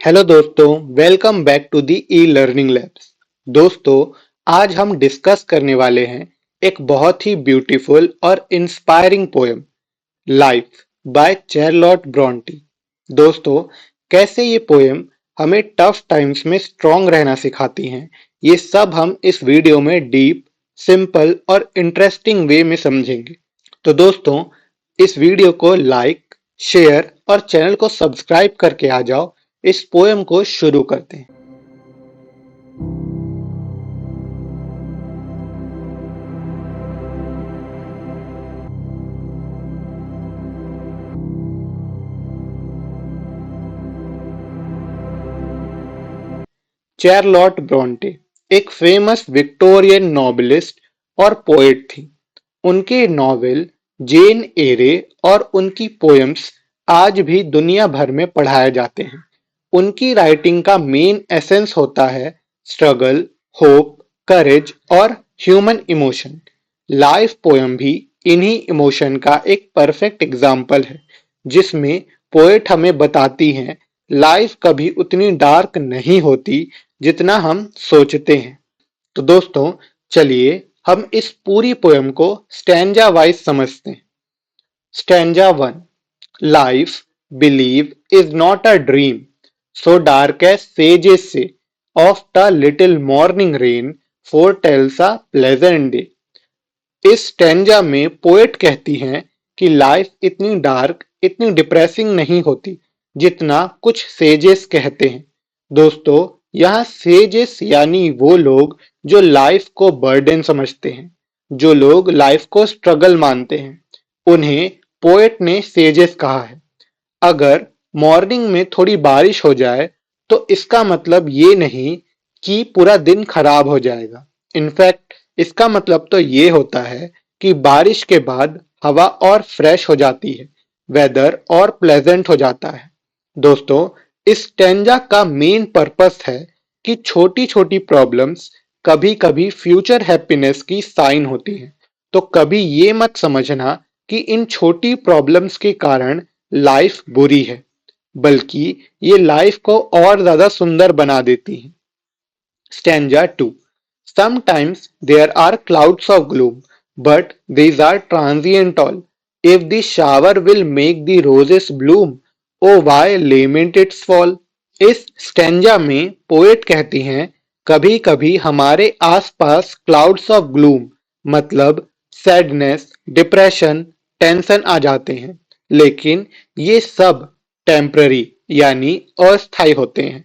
Hello दोस्तों, welcome back to the e learning labs. दोस्तों, आज हम डिस्कस करने वाले हैं एक बहुत ही ब्यूटीफुल और inspiring poem, life by Charlotte Bronte. दोस्तों, कैसे ये पोएम हमें टफ टाइम्स में स्ट्रांग रहना सिखाती हैं, ये सब हम इस वीडियो में डीप, सिंपल और इंटरेस्टिंग वे में समझेंगे। तो दोस्तों, इस वीडियो को लाइक, शेयर और चैनल को सब्सक्राइब करके आ जाओ। इस पोएम को शुरू करते हैं। चार्लोट ब्रॉन्टे एक फेमस विक्टोरियन नॉवेलिस्ट और पोएट थी। उनके नॉवेल जेन एरे और उनकी पोएम्स आज भी दुनिया भर में पढ़ाए जाते हैं। उनकी राइटिंग का मेन एसेंस होता है स्ट्रगल, होप, करेज और ह्यूमन इमोशन। लाइफ पोएम भी इन्हीं इमोशन का एक परफेक्ट एग्जाम्पल है, जिसमें पोएट हमें बताती हैं लाइफ कभी उतनी डार्क नहीं होती जितना हम सोचते हैं। तो दोस्तों, चलिए हम इस पूरी पोएम को स्टैंजा वाइज समझते हैं। Stanza one. Life, believe, is not a dream, so dark as sages say, oft a little morning rain foretells a pleasant day। इस स्टैंजा में पोएट कहती हैं कि लाइफ इतनी डार्क, इतनी डिप्रेसिंग नहीं होती जितना कुछ सेजेस कहते हैं। दोस्तों, यहाँ सेजेस यानी वो लोग जो लाइफ को बर्डन समझते हैं, जो लोग लाइफ को स्ट्रगल मानते हैं, उन्हें पोएट ने सेजेस कहा है। अगर मॉर्निंग में थोड़ी बारिश हो जाए तो इसका मतलब ये नहीं कि पूरा दिन खराब हो जाएगा। इनफैक्ट इसका मतलब तो ये होता है कि बारिश के बाद हवा और फ्रेश हो जाती है, वेदर और प्लेजेंट हो जाता है। दोस्तों, इस स्टैंजा का मेन पर्पस है कि छोटी छोटी प्रॉब्लम्स कभी कभी फ्यूचर हैप्पीनेस की साइन होती हैं। तो कभी ये मत समझना कि इन छोटी प्रॉब्लम्स के कारण लाइफ बुरी है, बल्कि ये लाइफ को और ज्यादा सुंदर बना देती है। Stanza two. Sometimes there are clouds of gloom, but these are transient all. If the shower will make the roses bloom, oh why lament its fall। इस स्टैंजा में पोएट कहती हैं कभी कभी हमारे आसपास क्लाउड्स ऑफ ग्लूम मतलब sadness, depression, tension आ जाते हैं, लेकिन ये सब टेम्पररी यानी अस्थायी होते हैं।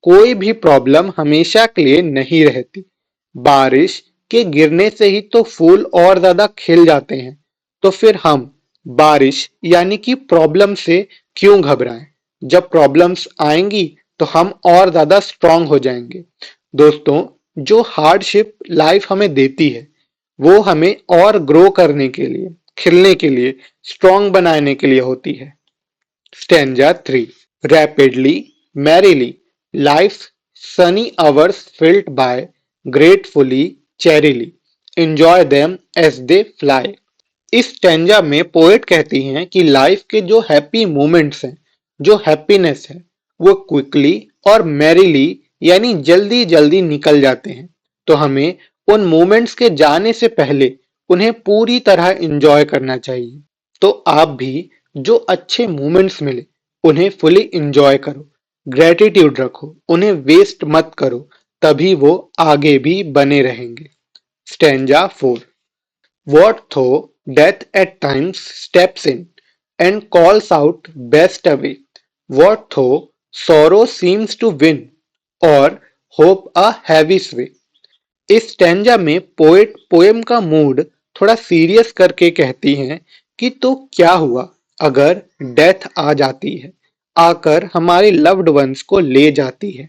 कोई भी प्रॉब्लम हमेशा के लिए नहीं रहती। बारिश के गिरने से ही तो फूल और ज्यादा खिल जाते हैं, तो फिर हम बारिश यानी कि प्रॉब्लम से क्यों घबराएं। जब प्रॉब्लम्स आएंगी तो हम और ज्यादा स्ट्रांग हो जाएंगे। दोस्तों, जो हार्डशिप लाइफ हमें देती है वो हमें और ग्रो करने के लिए, खिलने के लिए, स्ट्रांग बनाने के लिए होती है। Stanza three. Rapidly, merrily, life's sunny hours filled by gratefully, cheerily, enjoy them as they fly। इस स्टैंजा में पोएट कहती हैं कि लाइफ के जो हैप्पी मोमेंट्स हैं, जो हैप्पीनेस है, वो क्विकली और मैरिली यानी जल्दी जल्दी निकल जाते हैं। तो हमें उन मोमेंट्स के जाने से पहले उन्हें पूरी तरह एंजॉय करना चाहिए। तो आप भी जो अच्छे मोमेंट्स मिले उन्हें फुली एंजॉय करो, ग्रेटिट्यूड रखो, उन्हें वेस्ट मत करो, तभी वो आगे भी बने रहेंगे। Stanza four. What though death at times steps in and calls out best away? What though sorrow seems to win or hope a heavy sway? इस स्टैंजा में पोएट पोएम का मूड थोड़ा सीरियस करके कहती हैं कि तो क्या हुआ अगर डेथ आ जाती है, आकर हमारे लव्ड वंस को ले जाती है।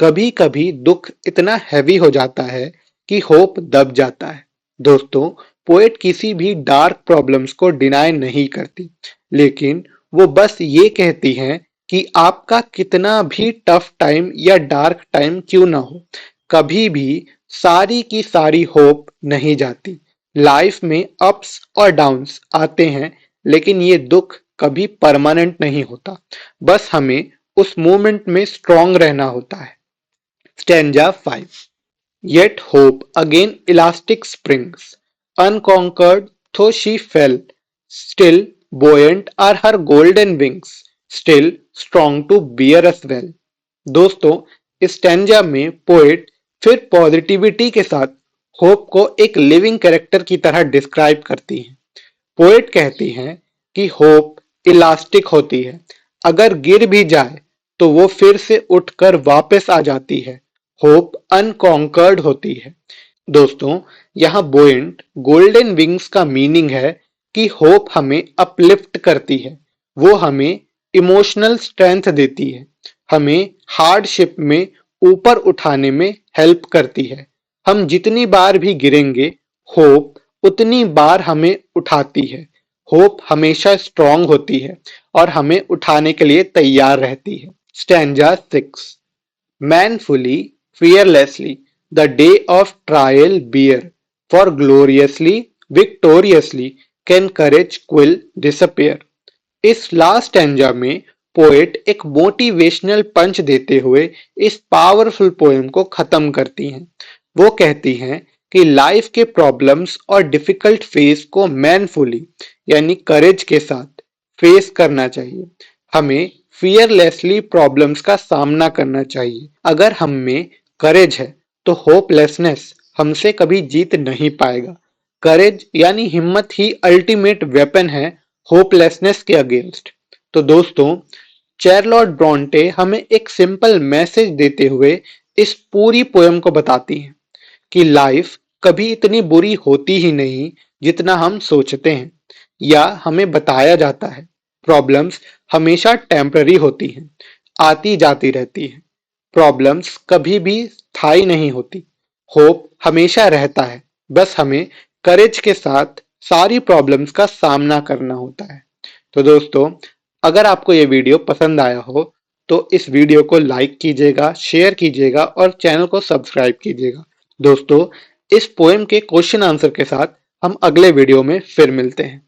कभी कभी दुख इतना हैवी हो जाता है कि होप दब जाता है। दोस्तों, पोएट किसी भी डार्क प्रॉब्लम्स को डिनाई नहीं करती, लेकिन वो बस ये कहती हैं कि आपका कितना भी टफ टाइम या डार्क टाइम क्यों ना हो, कभी भी सारी की सारी होप नहीं जाती। लाइफ में अप्स और डाउन्स आते हैं, लेकिन ये दुख कभी परमानेंट नहीं होता। बस हमें उस मोमेंट में स्ट्रांग रहना होता है। Stanza 5। Yet hope again elastic springs, unconquered though she fell, still buoyant are her golden wings, still strong to bear us well। दोस्तों, इस स्टैंजा में पोएट फिर पॉजिटिविटी के साथ होप को एक लिविंग कैरेक्टर की तरह डिस्क्राइब करती हैं। पोएट कहती हैं कि होप इलास्टिक होती है, अगर गिर भी जाए तो वो फिर से उठकर वापस आ जाती है। होप अनकॉन्कर्ड होती है। दोस्तों, यहाँ बोएंट गोल्डन विंग्स का मीनिंग है कि होप हमें अपलिफ्ट करती है, वो हमें इमोशनल स्ट्रेंथ देती है, हमें हार्डशिप में ऊपर उठाने में हेल्प करती है। हम जितनी बार भी गिरेंगे, होप उतनी बार हमें उठाती है। होप हमेशा स्ट्रांग होती है और हमें उठाने के लिए तैयार रहती है। Stanza 6। Manfully, fearlessly, the day of trial bear, for gloriously, victoriously can courage quill disappear। इस लास्ट स्टैंजा में पोएट एक मोटिवेशनल पंच देते हुए इस पावरफुल पोएम को खत्म करती हैं। वो कहती हैं कि लाइफ के प्रॉब्लम्स और डिफिकल्ट फेस को मैनफुली यानी करेज के साथ फेस करना चाहिए। हमें फियरलेसली प्रॉब्लम्स का सामना करना चाहिए। अगर हम में करेज है तो होपलेसनेस हमसे कभी जीत नहीं पाएगा। करेज यानी हिम्मत ही अल्टीमेट वेपन है होपलेसनेस के अगेंस्ट। तो दोस्तों, चार्लोट ब्रॉन्टे हमें एक सिंपल मैसेज देते हुए इस पूरी पोएम को बताती हैं कि लाइफ कभी इतनी बुरी होती ही नहीं जितना हम सोचते हैं या हमें बताया जाता है। प्रॉब्लम्स हमेशा टेम्पररी होती हैं, आती जाती रहती हैं। प्रॉब्लम्स कभी भी स्थायी नहीं होती। होप हमेशा रहता है, बस हमें करेज के साथ सारी प्रॉब्लम्स का सामना करना होता है। तो दोस्तों, अगर आपको ये वीडियो पसंद आया हो तो इस वीडियो को लाइक कीजिएगा, शेयर कीजिएगा और चैनल को सब्सक्राइब कीजिएगा। दोस्तों, इस पोएम के क्वेश्चन आंसर के साथ हम अगले वीडियो में फिर मिलते हैं।